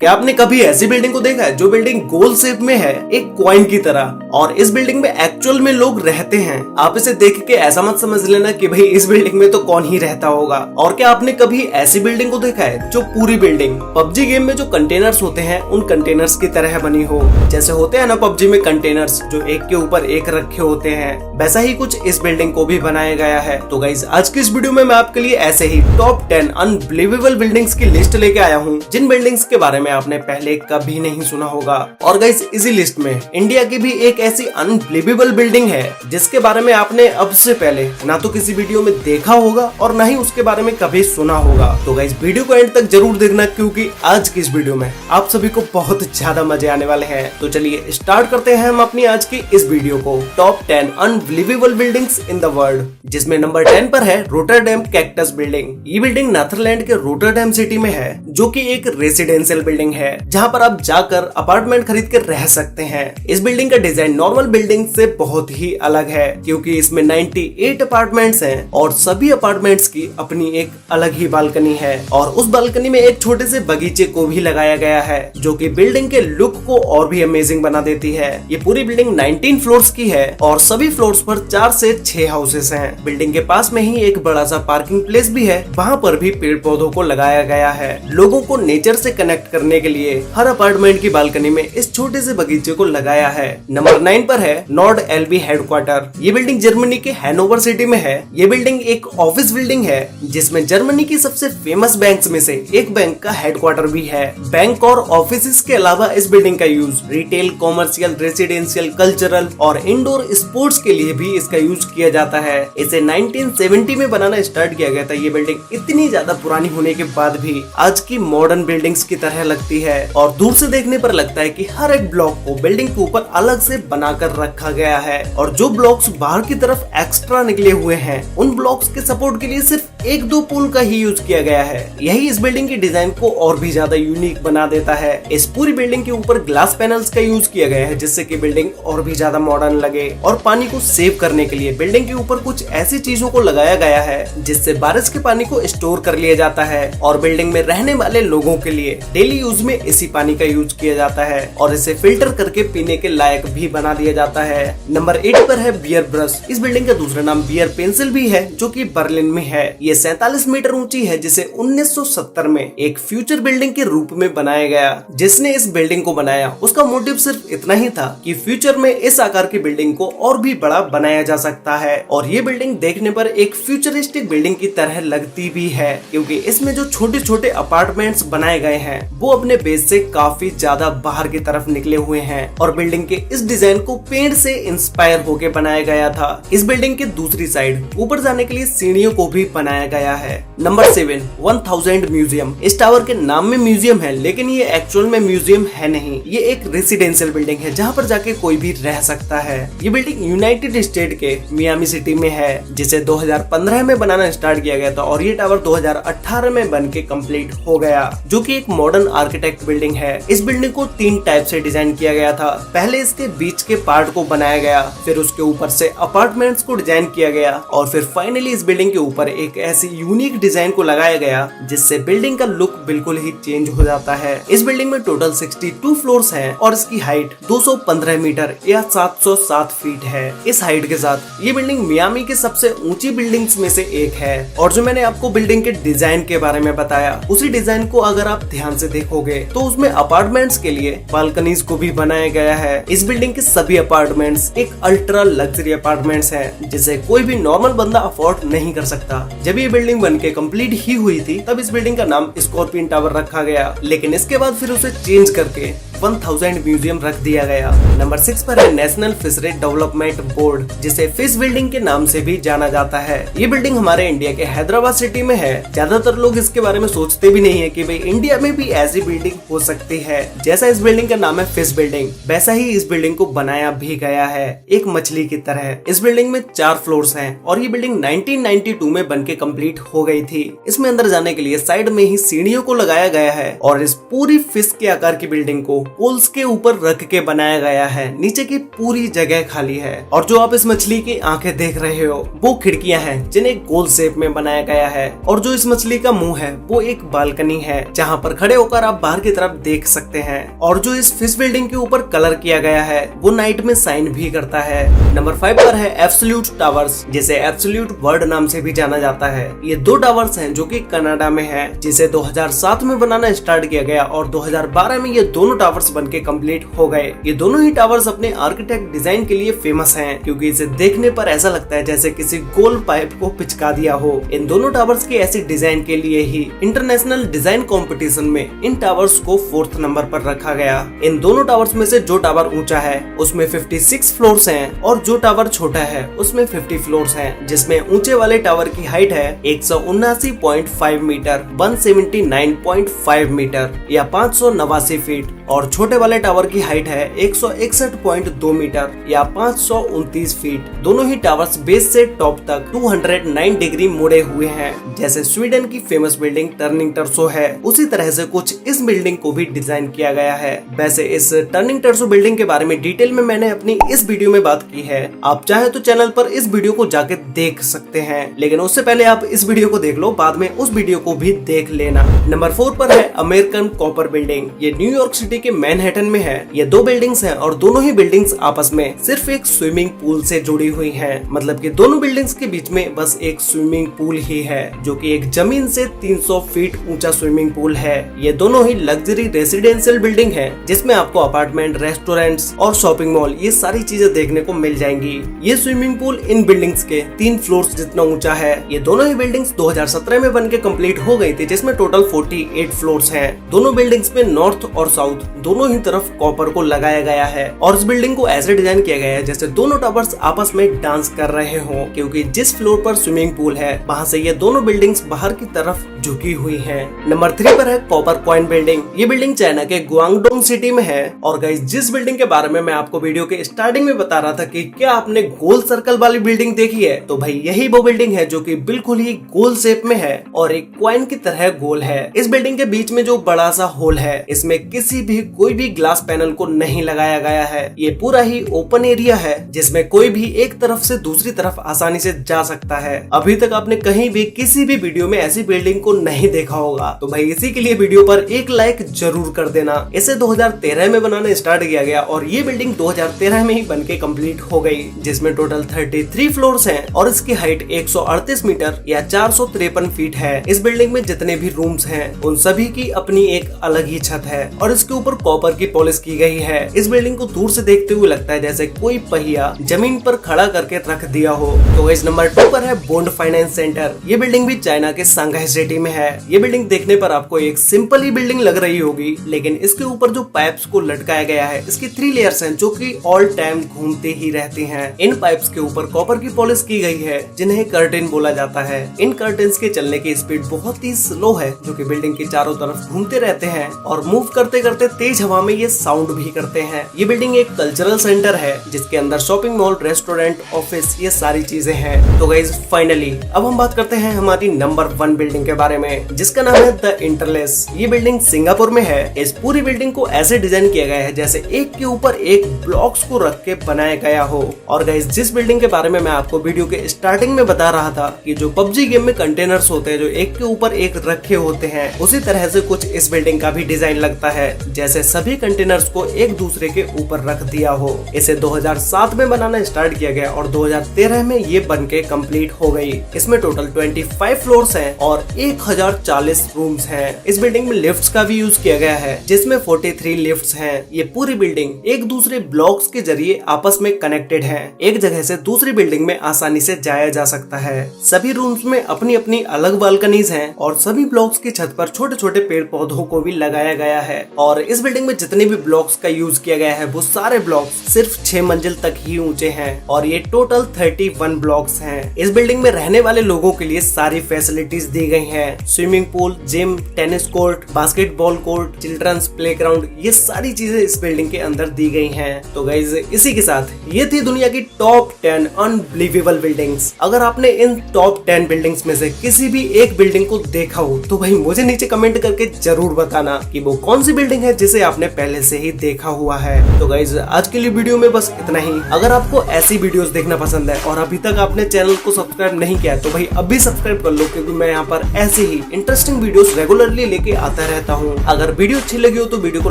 क्या आपने कभी ऐसी बिल्डिंग को देखा है जो बिल्डिंग गोल शेप में है, एक कॉइन की तरह, और इस बिल्डिंग में एक्चुअल में लोग रहते हैं। आप इसे देख के ऐसा मत समझ लेना कि भाई इस बिल्डिंग में तो कौन ही रहता होगा। और क्या आपने कभी ऐसी बिल्डिंग को देखा है जो पूरी बिल्डिंग पबजी गेम में जो कंटेनर्स होते हैं उन कंटेनर्स की तरह बनी हो। जैसे होते हैं ना पबजी में कंटेनर्स जो एक के ऊपर एक रखे होते हैं, वैसा ही कुछ इस बिल्डिंग को भी बनाया गया है। तो गाइस आज की इस वीडियो में मैं आपके लिए ऐसे ही टॉप 10 अनबिलीवेबल बिल्डिंग्स की लिस्ट लेके आया हूँ जिन बिल्डिंग्स के बारे में आपने पहले कभी नहीं सुना होगा। और गाइस इसी लिस्ट में इंडिया की भी एक ऐसी अनबिलीवेबल बिल्डिंग है जिसके बारे में आपने अब से पहले ना तो किसी वीडियो में देखा होगा और ना ही उसके बारे में कभी सुना होगा। तो गाइस वीडियो को एंड तक जरूर देखना क्योंकि आज की इस वीडियो में आप सभी को बहुत ज्यादा मजे आने वाले हैं। तो चलिए स्टार्ट करते हैं हम अपनी आज की इस वीडियो को। Top 10 unbelievable buildings in the world, जिसमें नंबर 10 पर है रोटरडैम कैक्टस बिल्डिंग। ये बिल्डिंग नेदरलैंड के रोटरडैम सिटी में है जो कि एक रेसिडेंशियल बिल्डिंग है जहां पर आप जाकर अपार्टमेंट खरीद कर रह सकते हैं। इस बिल्डिंग का डिजाइन नॉर्मल बिल्डिंग से बहुत ही अलग है क्योंकि इसमें 98 अपार्टमेंट्स हैं और सभी अपार्टमेंट्स की अपनी एक अलग ही बालकनी है और उस बालकनी में एक छोटे से बगीचे को भी लगाया गया है जो कि बिल्डिंग के लुक को और भी अमेजिंग बना देती है। ये पूरी बिल्डिंग 19 फ्लोर्स की है और सभी फ्लोर्स पर 4 से 6 हाउसेस हैं। बिल्डिंग के पास में ही एक बड़ा सा पार्किंग प्लेस भी है, वहाँ पर भी पेड़ पौधों को लगाया गया है। लोगों को नेचर से कनेक्ट करने के लिए हर अपार्टमेंट की बालकनी में इस छोटे से बगीचे को लगाया है। नंबर 9 पर है नॉर्ड एलबी हेडक्वार्टर। ये बिल्डिंग जर्मनी के हैनोवर सिटी में है। ये बिल्डिंग एक ऑफिस बिल्डिंग है जिसमें जर्मनी की सबसे फेमस बैंक्स में से एक बैंक का हेडक्वार्टर भी है। बैंक और ऑफिस के अलावा इस बिल्डिंग का use retail, commercial, residential, cultural और इंडोर स्पोर्ट्स के लिए भी इसका यूज किया जाता है। इसे 1970 में बनाना स्टार्ट किया गया था। ये बिल्डिंग इतनी ज्यादा पुरानी होने के बाद भी आज की मॉडर्न बिल्डिंग्स की तरह लगती है और दूर से देखने पर लगता है कि हर एक ब्लॉक को बिल्डिंग के ऊपर अलग से बनाकर रखा गया है और जो ब्लॉक्स बाहर की तरफ एक्स्ट्रा निकले हुए हैं उन ब्लॉक्स के सपोर्ट के लिए सिर्फ 1-2 पुल का ही यूज किया गया है। यही इस बिल्डिंग की डिजाइन को और भी ज्यादा यूनिक बना देता है। इस पूरी बिल्डिंग के ऊपर ग्लास पैनल्स का यूज किया गया है जिससे कि बिल्डिंग और भी ज्यादा मॉडर्न लगे और पानी को सेव करने के लिए बिल्डिंग के ऊपर कुछ ऐसी चीजों को लगाया गया है जिससे बारिश के पानी को स्टोर कर लिया जाता है और बिल्डिंग में रहने वाले लोगों के लिए डेली यूज में इसी पानी का यूज किया जाता है और इसे फिल्टर करके पीने के लायक भी बना दिया जाता है। नंबर 8 पर है बियर ब्रश। इस बिल्डिंग का दूसरा नाम बियर पेंसिल भी है जो कि बर्लिन में है। ये 47 मीटर ऊंची है जिसे 1970 में एक फ्यूचर बिल्डिंग के रूप में बनाया गया। जिसने इस बिल्डिंग को बनाया उसका मोटिव सिर्फ इतना ही था कि फ्यूचर में इस आकार की बिल्डिंग को और भी बड़ा बनाया जा सकता है और ये बिल्डिंग देखने पर एक फ्यूचरिस्टिक बिल्डिंग की तरह लगती भी है क्योंकि इसमें जो छोटे छोटे अपार्टमेंट्स बनाए गए हैं वो अपने बेस से काफी ज्यादा बाहर की तरफ निकले हुए हैं और बिल्डिंग के इस डिजाइन को पेड़ से इंस्पायर होकर बनाया गया था। इस बिल्डिंग के दूसरी साइड ऊपर जाने के लिए सीढ़ियों को भी बनाया गया है। Number 7 1000 museum. इस टावर के नाम में म्यूजियम है लेकिन ये एक्चुअल में म्यूजियम है नहीं, ये एक रेसिडेंशियल बिल्डिंग है जहाँ पर जाके कोई भी रह सकता है। ये बिल्डिंग यूनाइटेड स्टेट के मियामी सिटी में है जिसे 2015 में बनाना स्टार्ट किया गया था और ये टावर 2018 में बन के कम्प्लीट हो गया जो कि एक मॉडर्न आर्किटेक्ट बिल्डिंग है। इस बिल्डिंग को 3 टाइप से डिजाइन किया गया था। पहले इसके बीच के पार्ट को बनाया गया, फिर उसके ऊपर से अपार्टमेंट्स को डिजाइन किया गया और फिर फाइनली इस बिल्डिंग के ऊपर एक ऐसी यूनिक डिजाइन को लगाया गया जिससे बिल्डिंग का लुक बिल्कुल ही चेंज हो जाता है। इस बिल्डिंग में टोटल 62 फ्लोर्स हैं और इसकी हाइट 215 मीटर या 707 फीट है। इस हाइट के साथ ये बिल्डिंग मियामी के सबसे ऊंची बिल्डिंग्स में से एक है और जो मैंने आपको बिल्डिंग के डिजाइन के बारे में बताया उसी डिजाइन को अगर आप ध्यान से देखोगे तो उसमें अपार्टमेंट्स के लिए बालकनीज को भी बनाया गया है। इस बिल्डिंग के सभी अपार्टमेंट्स एक अल्ट्रा लग्जरी अपार्टमेंट्स हैं जिसे कोई भी नॉर्मल बंदा अफोर्ड नहीं कर सकता। जब ये बिल्डिंग बनके कंप्लीट ही हुई थी तब इस बिल्डिंग का नाम स्कॉर्पियन टावर रखा गया लेकिन इसके बाद फिर उसे चेंज करके 1000 म्यूजियम रख दिया गया। नंबर 6 पर है नेशनल फिशरी डेवलपमेंट बोर्ड जिसे फिश बिल्डिंग के नाम से भी जाना जाता है। ये बिल्डिंग हमारे इंडिया के हैदराबाद सिटी में है। ज्यादातर लोग इसके बारे में सोचते भी नहीं है कि भाई इंडिया में भी ऐसी बिल्डिंग हो सकती है। जैसा इस बिल्डिंग का नाम है फिश बिल्डिंग वैसा ही इस बिल्डिंग को बनाया भी गया है एक मछली की तरह। इस बिल्डिंग में 4 फ्लोर्स हैं और ये बिल्डिंग 1992 में बनके कंप्लीट हो गई थी। इसमें अंदर जाने के लिए साइड में ही सीढ़ियों को लगाया गया है और इस पूरी फिश के आकार की बिल्डिंग को पोल्स के ऊपर रख के बनाया गया है। नीचे की पूरी जगह खाली है और जो आप इस मछली की आंखें देख रहे हो वो खिड़कियां हैं जिन्हें गोल शेप में बनाया गया है। और जो इस मछली का मुंह है वो एक बालकनी है जहाँ पर खड़े होकर आप बाहर की तरफ देख सकते हैं। और जो इस फिश बिल्डिंग के ऊपर कलर किया गया है वो नाइट में शाइन भी करता है। नंबर 5 पर है एब्सोल्यूट टावर्स, जिसे एब्सोल्यूट वर्ल्ड नाम से भी जाना जाता है। ये 2 टावर्स हैं जो कि कनाडा में है, जिसे 2007 में बनाना स्टार्ट किया गया और 2012 में ये दोनों टावर्स बनके कंप्लीट हो गए। ये दोनों ही टावर्स अपने आर्किटेक्ट डिजाइन के लिए फेमस हैं, क्योंकि इसे देखने पर ऐसा लगता है जैसे किसी गोल पाइप को पिचका दिया हो। इन दोनों टावर्स की ऐसी डिजाइन के लिए ही इंटरनेशनल डिजाइन कंपटीशन में इन टावर्स को 4th नंबर पर रखा गया। इन दोनों टावर्स में से जो टावर ऊंचा है उसमें 56 फ्लोर्स हैं और जो टावर छोटा है उसमें 50 फ्लोर्स हैं, जिसमें ऊंचे वाले टावर की हाइट है 179.5 मीटर 179.5 मीटर या 589 फीट और छोटे वाले टावर की हाइट है 161.2 मीटर या 529 फीट। दोनों ही टावर्स बेस से टॉप तक 209 डिग्री मुड़े हुए हैं। जैसे स्वीडन की फेमस बिल्डिंग टर्निंग टर्सो है, उसी तरह से कुछ इस बिल्डिंग को भी डिजाइन किया गया है। वैसे इस टर्निंग टर्सो बिल्डिंग के बारे में डिटेल में मैंने अपनी इस वीडियो में बात की है, आप चाहे तो चैनल पर इस वीडियो को जाके देख सकते हैं, लेकिन उससे पहले आप इस वीडियो को देख लो, बाद में उस वीडियो को भी देख लेना। नंबर 4 पर है अमेरिकन कॉपर बिल्डिंग। ये न्यूयॉर्क सिटी के मैनहट्टन में है। ये 2 बिल्डिंग्स हैं और दोनों ही बिल्डिंग्स आपस में सिर्फ एक स्विमिंग पूल से जुड़ी हुई हैं। मतलब कि दोनों बिल्डिंग्स के बीच में बस एक स्विमिंग पूल ही है, जो कि एक जमीन से 300 फीट ऊंचा स्विमिंग पूल है। ये दोनों ही लग्जरी रेसिडेंशियल बिल्डिंग है, जिसमें आपको अपार्टमेंट, रेस्टोरेंट्स और शॉपिंग मॉल ये सारी चीजें देखने को मिल जाएंगी। ये स्विमिंग पूल इन बिल्डिंग्स के 3 फ्लोर्स जितना ऊंचा है। ये दोनों ही बिल्डिंग्स 2017 में बनके कंप्लीट हो गई थी, जिसमें टोटल 48 फ्लोर्स हैं। दोनों बिल्डिंग्स में नॉर्थ और साउथ दोनों ही तरफ कॉपर को लगाया गया है और इस बिल्डिंग को ऐसे डिजाइन किया गया है जैसे दोनों टावर्स आपस में डांस कर रहे हों, क्योंकि जिस फ्लोर पर स्विमिंग पूल है वहां से ये दोनों बिल्डिंग्स बाहर की तरफ झुकी हुई हैं। नंबर 3 पर है कॉपर कॉइन बिल्डिंग। ये बिल्डिंग चाइना के गुआंगडोंग सिटी में है। और गाइस, जिस बिल्डिंग के बारे में मैं आपको वीडियो के स्टार्टिंग में बता रहा था कि क्या आपने गोल सर्कल वाली बिल्डिंग देखी है, तो भाई यही वो बिल्डिंग है जो कि बिल्कुल ही गोल शेप में है और एक कॉइन की तरह गोल है। इस बिल्डिंग के बीच में जो बड़ा सा होल है, इसमें किसी भी कोई भी ग्लास पैनल को नहीं लगाया गया है। ये पूरा ही ओपन एरिया है, जिसमें कोई भी एक तरफ से दूसरी तरफ आसानी से जा सकता है। अभी तक आपने कहीं भी किसी भी वीडियो में ऐसी बिल्डिंग को नहीं देखा होगा, तो भाई इसी के लिए वीडियो पर एक लाइक जरूर कर देना। इसे 2013 में बनाना स्टार्ट किया गया और ये बिल्डिंग 2013 में ही बनके कंप्लीट हो गई, जिसमें टोटल 33 फ्लोर्स हैं और इसकी हाइट 138 मीटर या 453 फीट है। इस बिल्डिंग में जितने भी रूम्स हैं उन सभी की अपनी एक अलग ही छत है और इसके ऊपर कॉपर की पॉलिश की गई है। इस बिल्डिंग को दूर से देखते हुए लगता है जैसे कोई पहिया जमीन पर खड़ा करके रख दिया हो। तो इस नंबर 2 पर है बॉन्ड फाइनेंस सेंटर। ये बिल्डिंग भी चाइना के सांघाई सिटी में है। ये बिल्डिंग देखने पर आपको एक सिंपल ही बिल्डिंग लग रही होगी, लेकिन इसके ऊपर जो पाइप्स को लटकाया गया है, इसकी 3 लेयर्स हैं जो कि ऑल टाइम घूमते ही रहती हैं। इन पाइप्स के ऊपर कॉपर की पॉलिश की गई है, जिन्हें कर्टेन बोला जाता है। इन कर्टेन्स के चलने की स्पीड बहुत ही स्लो है, जो कि बिल्डिंग के चारों तरफ घूमते रहते हैं और मूव करते करते तेज हवा में ये साउंड भी करते हैं। ये बिल्डिंग एक कल्चरल सेंटर है, जिसके अंदर शॉपिंग मॉल, रेस्टोरेंट, ऑफिस ये सारी चीजें हैं। तो गाइस, फाइनली अब हम बात करते हैं हमारी नंबर 1 बिल्डिंग के बारे में, जिसका नाम है द इंटरलेस। ये बिल्डिंग सिंगापुर में है। इस पूरी बिल्डिंग को ऐसे डिजाइन किया गया है जैसे एक के ऊपर एक ब्लॉक्स को रख के बनाया गया हो। और गाइस, जिस बिल्डिंग के बारे में मैं आपको वीडियो के स्टार्टिंग में बता रहा था कि जो पबजी गेम में कंटेनर्स होते हैं जो एक के ऊपर एक रखे होते हैं, उसी तरह से कुछ इस बिल्डिंग का भी डिजाइन लगता है, जैसे सभी कंटेनर्स को एक दूसरे के ऊपर रख दिया हो। इसे 2007 में बनाना स्टार्ट किया गया और 2013 में ये बनके कंप्लीट हो गई। इसमें टोटल 25 फ्लोर्स हैं और 1040 रूम्स हैं। इस बिल्डिंग में लिफ्ट्स का भी यूज किया गया है, जिसमें 43 लिफ्ट्स हैं। ये पूरी बिल्डिंग एक दूसरे ब्लॉक्स के जरिए आपस में कनेक्टेड है। एक जगह से दूसरी बिल्डिंग में आसानी से जाया जा सकता है। सभी रूम्स में अपनी अपनी अलग बालकनीज हैं और सभी ब्लॉक्स की छत पर छोटे छोटे पेड़ पौधों को भी लगाया गया है। और इस बिल्डिंग में जितने भी ब्लॉक्स का यूज किया गया है वो सारे ब्लॉक्स सिर्फ 6 मंजिल तक ही ऊंचे हैं और ये टोटल 31 ब्लॉक्स हैं। इस बिल्डिंग में रहने वाले लोगों के लिए सारी फैसिलिटीज दी गई हैं। Swimming pool, gym, tennis court, basketball court, children's playground, ये सारी चीजें इस बिल्डिंग के अंदर दी गई हैं। तो गाइज, इसी के साथ ये थी दुनिया की टॉप 10 अनबिलीवेबल बिल्डिंग्स। अगर आपने इन टॉप 10 बिल्डिंग्स में से किसी भी एक बिल्डिंग को देखा हो तो भाई मुझे नीचे कमेंट करके जरूर बताना कि वो कौन सी बिल्डिंग है जिसे आपने पहले से ही देखा हुआ है। तो गाइज आज के लिए वीडियो में बस इतना ही। अगर आपको ऐसी वीडियोस देखना पसंद है और अभी तक आपने चैनल को सब्सक्राइब नहीं किया तो भाई अभी सब्सक्राइब कर लो, क्योंकि मैं यहाँ पर ऐसे ही इंटरेस्टिंग वीडियोस रेगुलरली लेके आता रहता हूँ। अगर वीडियो अच्छी लगी हो तो वीडियो को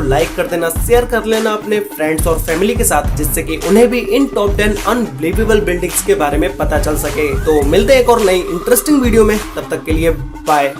लाइक कर देना, शेयर कर लेना अपने फ्रेंड्स और फैमिली के साथ, जिससे कि उन्हें भी इन टॉप 10 अनबिलीवेबल बिल्डिंग्स के बारे में पता चल सके। तो मिलते हैं एक और नई इंटरेस्टिंग वीडियो में, तब तक के लिए बाय।